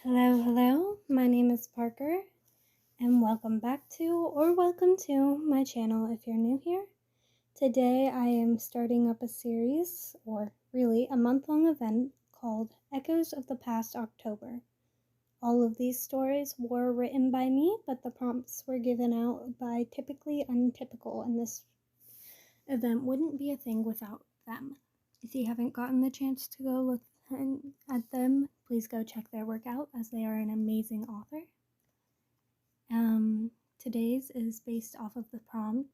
Hello, my name is Parker, and welcome to my channel if you're new here. Today I am starting up a series, or really a month-long event, called Echoes of the Past October. All of these stories were written by me, but the prompts were given out by Typically Untypical, and this event wouldn't be a thing without them. If you haven't gotten the chance to go look at them, please go check their work out, as they are an amazing author. Today's is based off of the prompt,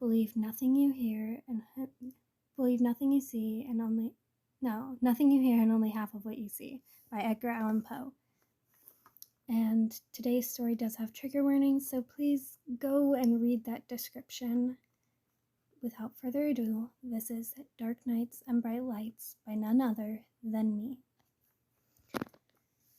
believe nothing you hear and believe nothing you see and nothing you hear and only half of what you see, by Edgar Allan Poe. And today's story does have trigger warnings, so please go and read that description. Without further ado, this is Dark Nights and Bright Lights by none other than me.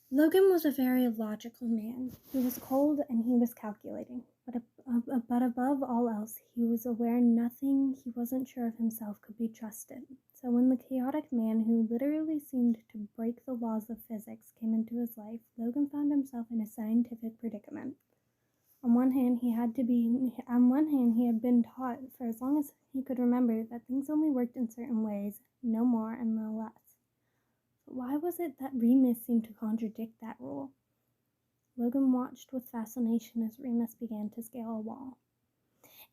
Logan was a very logical man. He was cold and he was calculating, but above all else, he was aware nothing he wasn't sure of himself could be trusted. So when the chaotic man who literally seemed to break the laws of physics came into his life, Logan found himself in a scientific predicament. On one hand, he had been taught for as long as he could remember that things only worked in certain ways, no more and no less. But why was it that Remus seemed to contradict that rule? Logan watched with fascination as Remus began to scale a wall.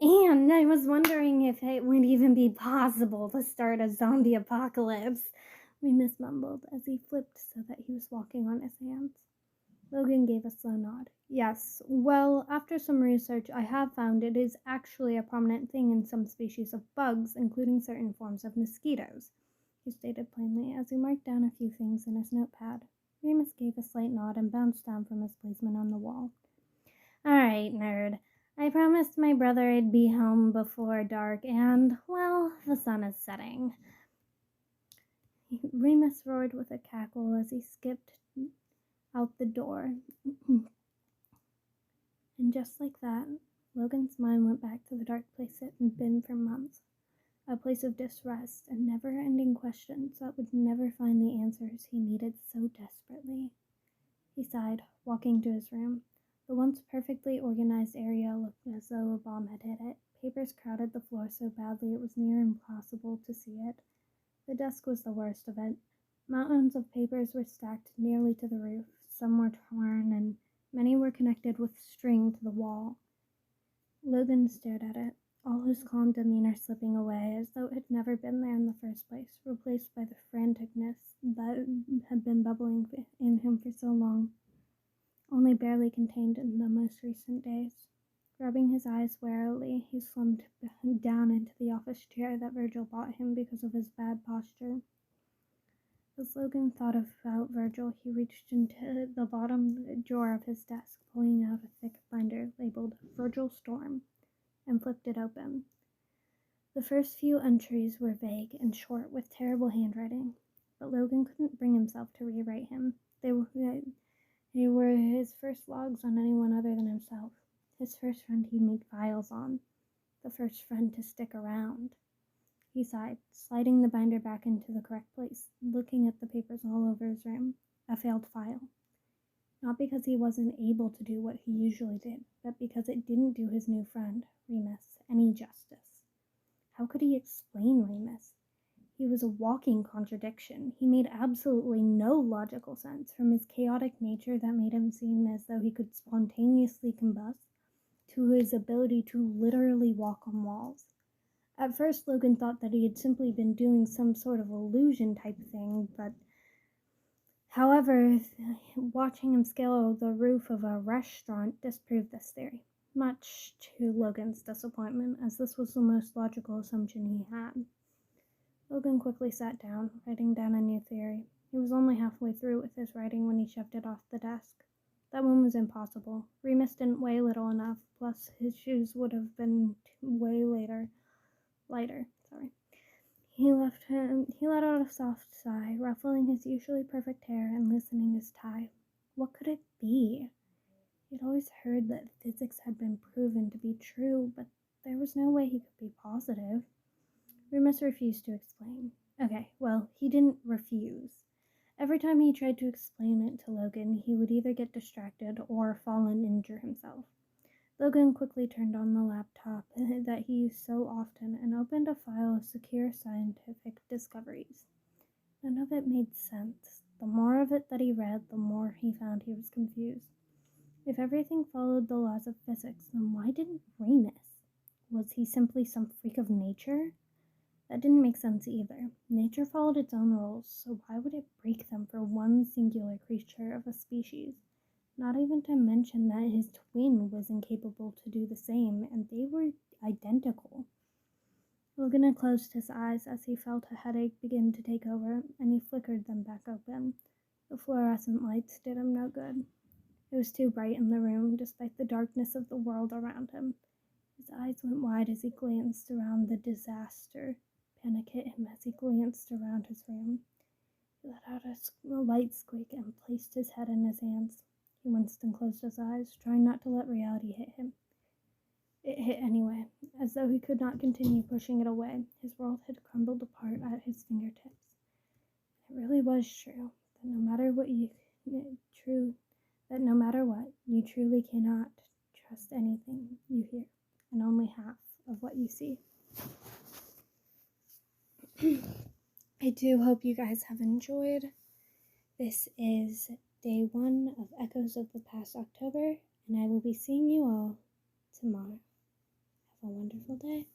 And I was wondering if it would even be possible to start a zombie apocalypse, Remus mumbled as he flipped so that he was walking on his hands. Logan gave a slow nod. Yes, well, after some research, I have found it is actually a prominent thing in some species of bugs, including certain forms of mosquitoes, he stated plainly as he marked down a few things in his notepad. Remus gave a slight nod and bounced down from his placement on the wall. All right, nerd. I promised my brother I'd be home before dark, and, well, the sun is setting. Remus roared with a cackle as he skipped out the door. And just like that, Logan's mind went back to the dark place it had been for months. A place of distrust and never-ending questions that would never find the answers he needed so desperately. He sighed, walking to his room. The once perfectly organized area looked as though a bomb had hit it. Papers crowded the floor so badly it was near impossible to see it. The desk was the worst of it. Mountains of papers were stacked nearly to the roof. Some were torn, and many were connected with string to the wall. Logan stared at it, all his calm demeanor slipping away as though it had never been there in the first place, replaced by the franticness that had been bubbling in him for so long, only barely contained in the most recent days. Rubbing his eyes warily, he slumped down into the office chair that Virgil bought him because of his bad posture. As Logan thought about Virgil, he reached into the bottom drawer of his desk, pulling out a thick binder labeled Virgil Storm, and flipped it open. The first few entries were vague and short with terrible handwriting, but Logan couldn't bring himself to rewrite him. They were his first logs on anyone other than himself, his first friend he'd made files on, the first friend to stick around. He sighed, sliding the binder back into the correct place, looking at the papers all over his room. A failed file. Not because he wasn't able to do what he usually did, but because it didn't do his new friend, Remus, any justice. How could he explain Remus? He was a walking contradiction. He made absolutely no logical sense, from his chaotic nature that made him seem as though he could spontaneously combust, to his ability to literally walk on walls. At first, Logan thought that he had simply been doing some sort of illusion type thing, but however, watching him scale the roof of a restaurant disproved this theory, much to Logan's disappointment, as this was the most logical assumption he had. Logan quickly sat down, writing down a new theory. He was only halfway through with his writing when he shoved it off the desk. That one was impossible. Remus didn't weigh little enough, plus his shoes would have been way lighter. He let out a soft sigh, ruffling his usually perfect hair and loosening his tie. What could it be? He'd always heard that physics had been proven to be true, but there was no way he could be positive. Remus refused to explain. Okay, well, he didn't refuse. Every time he tried to explain it to Logan, he would either get distracted or fall and injure himself. Logan quickly turned on the laptop that he used so often and opened a file of secure scientific discoveries. None of it made sense. The more of it that he read, the more he found he was confused. If everything followed the laws of physics, then why didn't Remus? Was he simply some freak of nature? That didn't make sense either. Nature followed its own rules, so why would it break them for one singular creature of a species? Not even to mention that his twin was incapable to do the same, and they were identical. Logan closed his eyes as he felt a headache begin to take over, and he flickered them back open. The fluorescent lights did him no good. It was too bright in the room, despite the darkness of the world around him. His eyes went wide as he glanced around the disaster. Panic hit him as he glanced around his room. He let out a light squeak and placed his head in his hands. He winced and closed his eyes, trying not to let reality hit him. It hit anyway, as though he could not continue pushing it away. His world had crumbled apart at his fingertips. It really was true that no matter what, you truly cannot trust anything you hear, and only half of what you see. I do hope you guys have enjoyed. This is day 1 of Echoes of the Past October, and I will be seeing you all tomorrow. Have a wonderful day.